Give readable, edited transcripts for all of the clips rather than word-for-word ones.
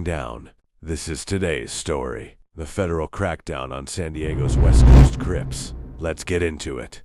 down. This is today's story. The federal crackdown on San Diego's West Coast Crips. Let's get into it.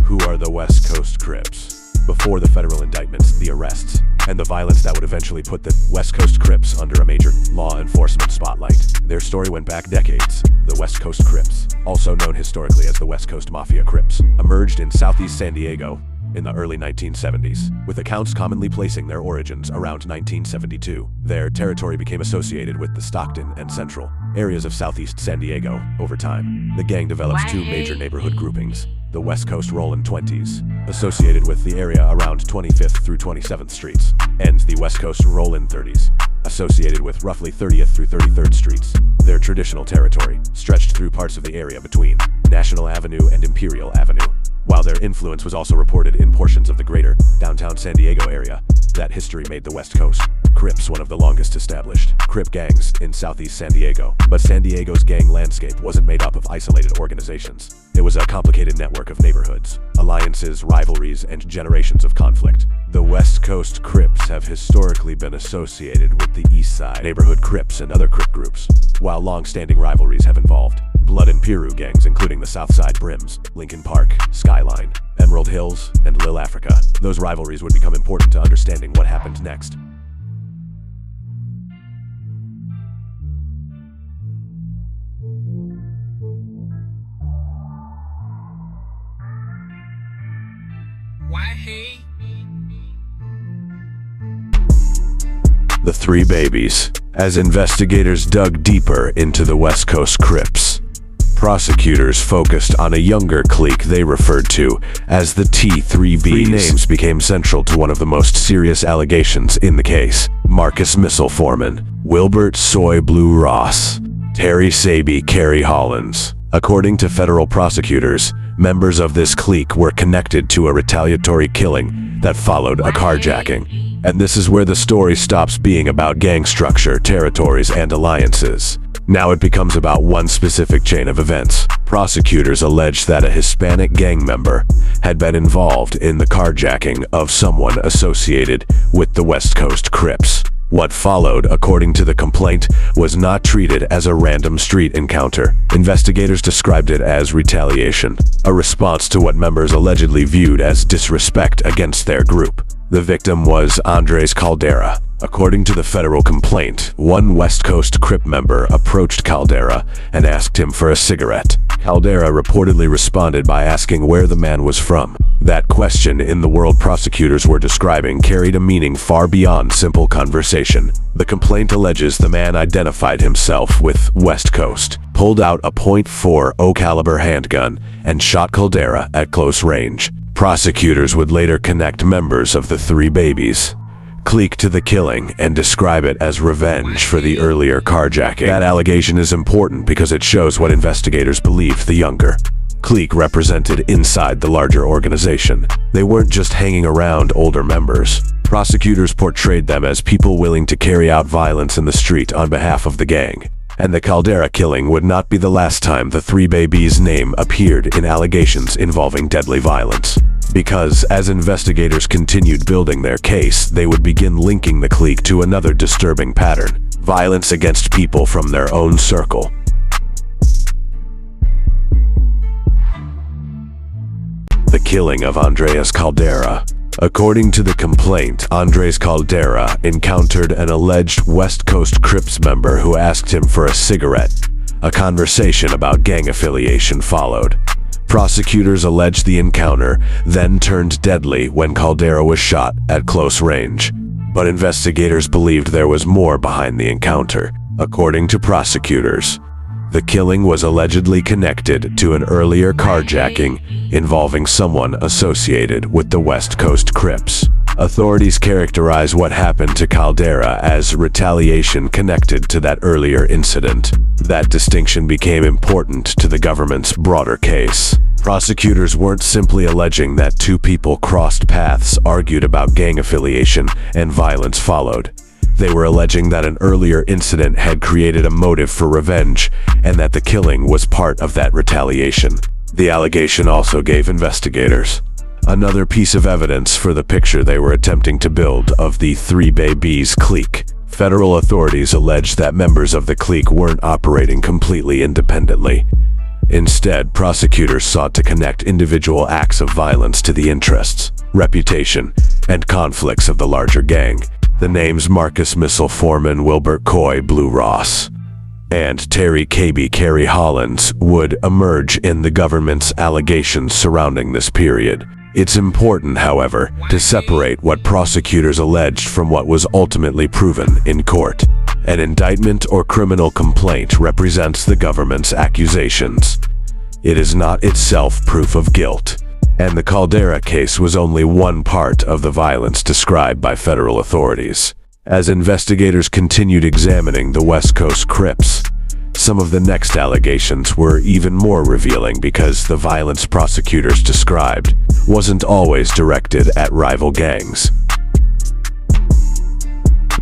Who are the West Coast Crips? Before the federal indictments, the arrests, and the violence that would eventually put the West Coast Crips under a major law enforcement spotlight, their story went back decades. The West Coast Crips, also known historically as the West Coast Mafia Crips, emerged in southeast San Diego in the early 1970s, with accounts commonly placing their origins around 1972. Their territory became associated with the Stockton and Central areas of southeast San Diego. Over time, the gang develops two major neighborhood groupings: the West Coast Rollin' 20s, associated with the area around 25th through 27th Streets, and the West Coast Rollin' 30s, associated with roughly 30th through 33rd Streets. Their traditional territory stretched through parts of the area between National Avenue and Imperial Avenue, while their influence was also reported in portions of the greater downtown San Diego area. That history made the West Coast Crips one of the longest established Crip gangs in southeast San Diego. But San Diego's gang landscape wasn't made up of isolated organizations. It was a complicated network of neighborhoods, alliances, rivalries, and generations of conflict. The West Coast Crips have historically been associated with the East Side neighborhood Crips and other Crip groups, while long-standing rivalries have involved Blood and Piru gangs, including the Southside Brims, Lincoln Park, Skyline, Emerald Hills, and Lil Africa. Those rivalries would become important to understanding what happened next. The Three Babies. As investigators dug deeper into the West Coast Crips, prosecutors focused on a younger clique they referred to as the T3Bs. Three names became central to one of the most serious allegations in the case: Marcus Missile Foreman, Wilbert Soy Blue Ross, Terry Saby Carey Hollins. According to federal prosecutors, members of this clique were connected to a retaliatory killing that followed a carjacking. And this is where the story stops being about gang structure, territories, and alliances. Now it becomes about one specific chain of events. Prosecutors allege that a Hispanic gang member had been involved in the carjacking of someone associated with the West Coast Crips. What followed, according to the complaint, was not treated as a random street encounter. Investigators described it as retaliation, a response to what members allegedly viewed as disrespect against their group. The victim was Andres Caldera. According to the federal complaint, one West Coast Crip member approached Caldera and asked him for a cigarette. Caldera reportedly responded by asking where the man was from. That question, in the world prosecutors were describing, carried a meaning far beyond simple conversation. The complaint alleges the man identified himself with West Coast, pulled out a .40 caliber handgun, and shot Caldera at close range. Prosecutors would later connect members of the Three Babies clique to the killing and describe it as revenge for the earlier carjacking. That allegation is important because it shows what investigators believed the younger clique represented inside the larger organization. They weren't just hanging around older members. Prosecutors portrayed them as people willing to carry out violence in the street on behalf of the gang. And the Caldera killing would not be the last time the Three Babies' name appeared in allegations involving deadly violence. Because as investigators continued building their case, they would begin linking the clique to another disturbing pattern: violence against people from their own circle. The killing of Andres Caldera. According to the complaint, Andres Caldera encountered an alleged West Coast Crips member who asked him for a cigarette. A conversation about gang affiliation followed. Prosecutors allege the encounter then turned deadly when Caldera was shot at close range. But investigators believed there was more behind the encounter. According to prosecutors, the killing was allegedly connected to an earlier carjacking involving someone associated with the West Coast Crips. Authorities characterize what happened to Caldera as retaliation connected to that earlier incident. That distinction became important to the government's broader case. Prosecutors weren't simply alleging that two people crossed paths, argued about gang affiliation, and violence followed. They were alleging that an earlier incident had created a motive for revenge, and that the killing was part of that retaliation. The allegation also gave investigators another piece of evidence for the picture they were attempting to build of the Three Babies clique. Federal authorities alleged that members of the clique weren't operating completely independently. Instead, prosecutors sought to connect individual acts of violence to the interests, reputation, and conflicts of the larger gang. The names Marcus Missile Foreman, Wilbert Coy Blue Ross, and Terry KB Carey Hollins would emerge in the government's allegations surrounding this period. It's important, however, to separate what prosecutors alleged from what was ultimately proven in court. An indictment or criminal complaint represents the government's accusations. It is not itself proof of guilt, and the Caldera case was only one part of the violence described by federal authorities. As investigators continued examining the West Coast Crips, some of the next allegations were even more revealing because the violence prosecutors described wasn't always directed at rival gangs.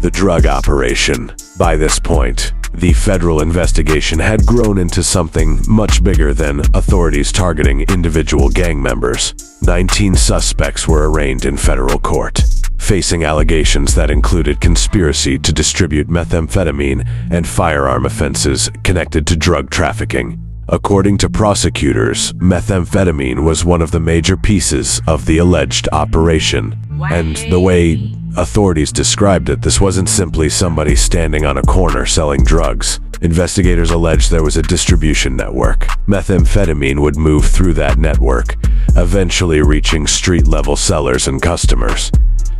The drug operation. By this point, the federal investigation had grown into something much bigger than authorities targeting individual gang members. 19 suspects were arraigned in federal court, facing allegations that included conspiracy to distribute methamphetamine and firearm offenses connected to drug trafficking. According to prosecutors, methamphetamine was one of the major pieces of the alleged operation. And the way authorities described it, this wasn't simply somebody standing on a corner selling drugs. Investigators alleged there was a distribution network. Methamphetamine would move through that network, eventually reaching street-level sellers and customers.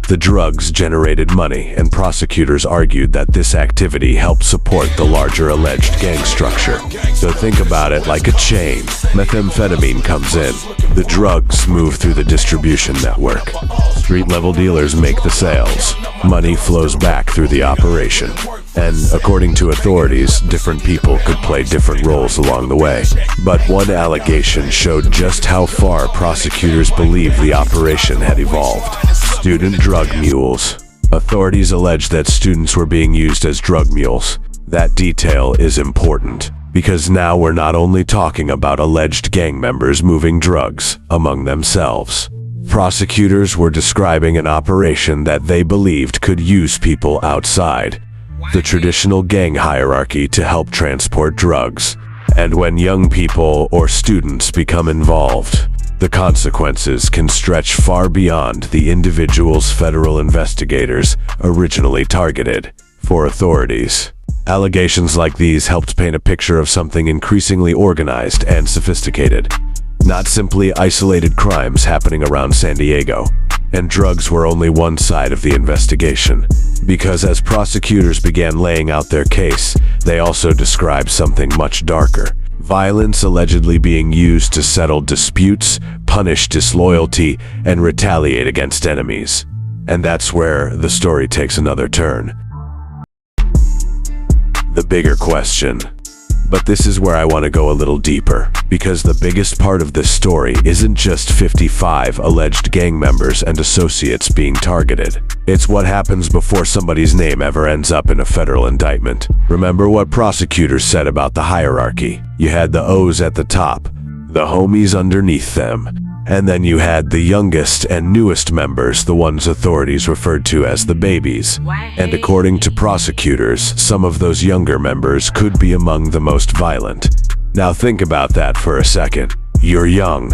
The drugs generated money, and prosecutors argued that this activity helped support the larger alleged gang structure. So think about it like a chain. Methamphetamine comes in. The drugs move through the distribution network. Street-level dealers make the sales. Money flows back through the operation. And according to authorities, different people could play different roles along the way. But one allegation showed just how far prosecutors believed the operation had evolved. Student drug mules. Authorities alleged that students were being used as drug mules. That detail is important, because now we're not only talking about alleged gang members moving drugs among themselves. Prosecutors were describing an operation that they believed could use people outside the traditional gang hierarchy to help transport drugs. And when young people or students become involved, the consequences can stretch far beyond the individuals federal investigators originally targeted. For authorities, allegations like these helped paint a picture of something increasingly organized and sophisticated, not simply isolated crimes happening around San Diego. And drugs were only one side of the investigation, because as prosecutors began laying out their case, they also described something much darker. Violence allegedly being used to settle disputes, punish disloyalty, and retaliate against enemies. And that's where the story takes another turn. The bigger question. But this is where I want to go a little deeper, because the biggest part of this story isn't just 55 alleged gang members and associates being targeted. It's what happens before somebody's name ever ends up in a federal indictment. Remember what prosecutors said about the hierarchy. You had the O's at the top, the homies underneath them, and then you had the youngest and newest members, the ones authorities referred to as the babies. And according to prosecutors, some of those younger members could be among the most violent. Now think about that for a second. You're young.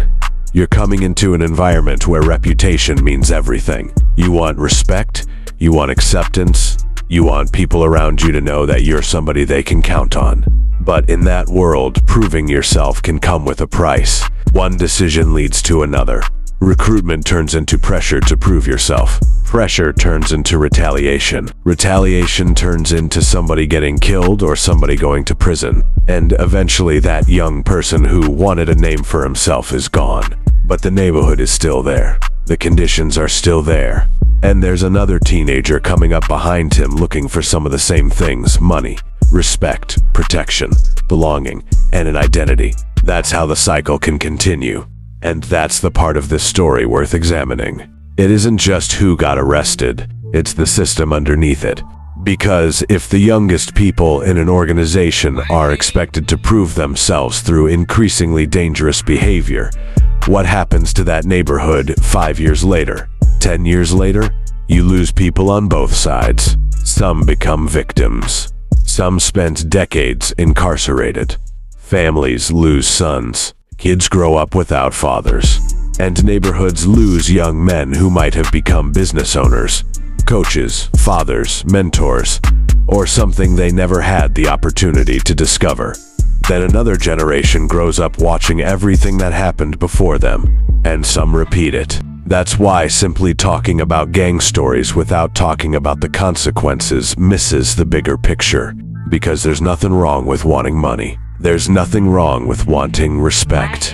You're coming into an environment where reputation means everything. You want respect, you want acceptance, you want people around you to know that you're somebody they can count on. But in that world, proving yourself can come with a price. One decision leads to another. Recruitment turns into pressure to prove yourself. Pressure turns into retaliation. Retaliation turns into somebody getting killed or somebody going to prison. And eventually that young person who wanted a name for himself is gone. But the neighborhood is still there. The conditions are still there. And there's another teenager coming up behind him looking for some of the same things: money, respect, protection, belonging, and an identity. That's how the cycle can continue. And that's the part of this story worth examining. It isn't just who got arrested, it's the system underneath it. Because if the youngest people in an organization are expected to prove themselves through increasingly dangerous behavior, what happens to that neighborhood 5 years later? 10 years later? You lose people on both sides. Some become victims. Some spend decades incarcerated. Families lose sons. Kids grow up without fathers. And neighborhoods lose young men who might have become business owners, coaches, fathers, mentors, or something they never had the opportunity to discover. Then another generation grows up watching everything that happened before them, and some repeat it. That's why simply talking about gang stories without talking about the consequences misses the bigger picture. Because there's nothing wrong with wanting money. There's nothing wrong with wanting respect.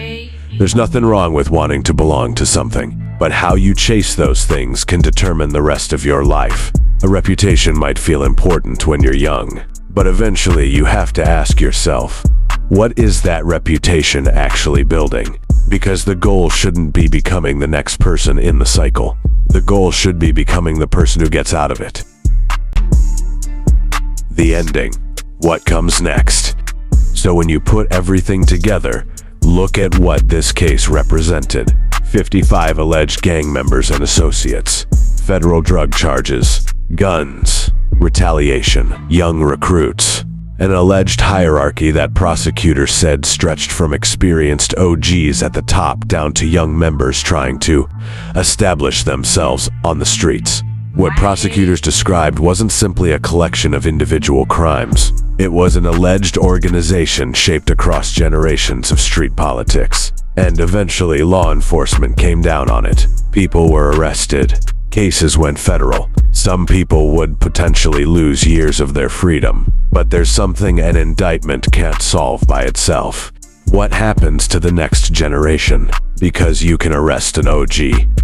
There's nothing wrong with wanting to belong to something. But how you chase those things can determine the rest of your life. A reputation might feel important when you're young, but eventually you have to ask yourself, what is that reputation actually building? Because the goal shouldn't be becoming the next person in the cycle. The goal should be becoming the person who gets out of it. The ending. What comes next? So when you put everything together, look at what this case represented. 55 alleged gang members and associates. Federal drug charges. Guns. Retaliation. Young recruits. An alleged hierarchy that prosecutors said stretched from experienced OGs at the top down to young members trying to establish themselves on the streets. What prosecutors described wasn't simply a collection of individual crimes. It was an alleged organization shaped across generations of street politics. And eventually law enforcement came down on it. People were arrested. Cases went federal. Some people would potentially lose years of their freedom. But there's something an indictment can't solve by itself. What happens to the next generation? Because you can arrest an OG.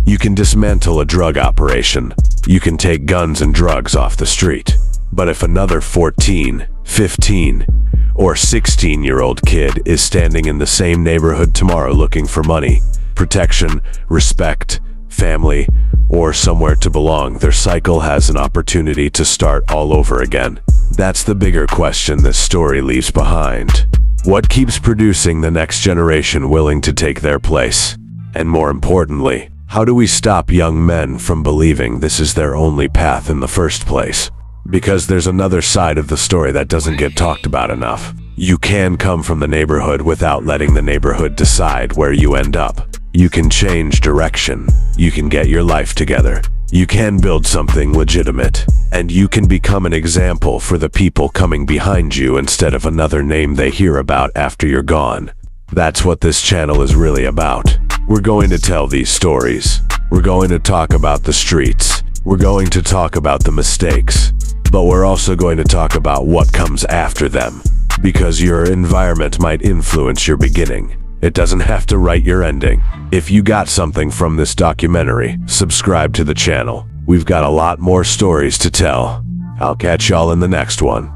You can dismantle a drug operation. You can take guns and drugs off the street. But if another 14, 15, or 16-year-old kid is standing in the same neighborhood tomorrow looking for money, protection, respect, family, or somewhere to belong, their cycle has an opportunity to start all over again. That's the bigger question this story leaves behind. What keeps producing the next generation willing to take their place? And more importantly, how do we stop young men from believing this is their only path in the first place? Because there's another side of the story that doesn't get talked about enough. You can come from the neighborhood without letting the neighborhood decide where you end up. You can change direction. You can get your life together. You can build something legitimate. And you can become an example for the people coming behind you instead of another name they hear about after you're gone. That's what this channel is really about. We're going to tell these stories. We're going to talk about the streets. We're going to talk about the mistakes. But we're also going to talk about what comes after them. Because your environment might influence your beginning. It doesn't have to write your ending. If you got something from this documentary, subscribe to the channel. We've got a lot more stories to tell. I'll catch y'all in the next one.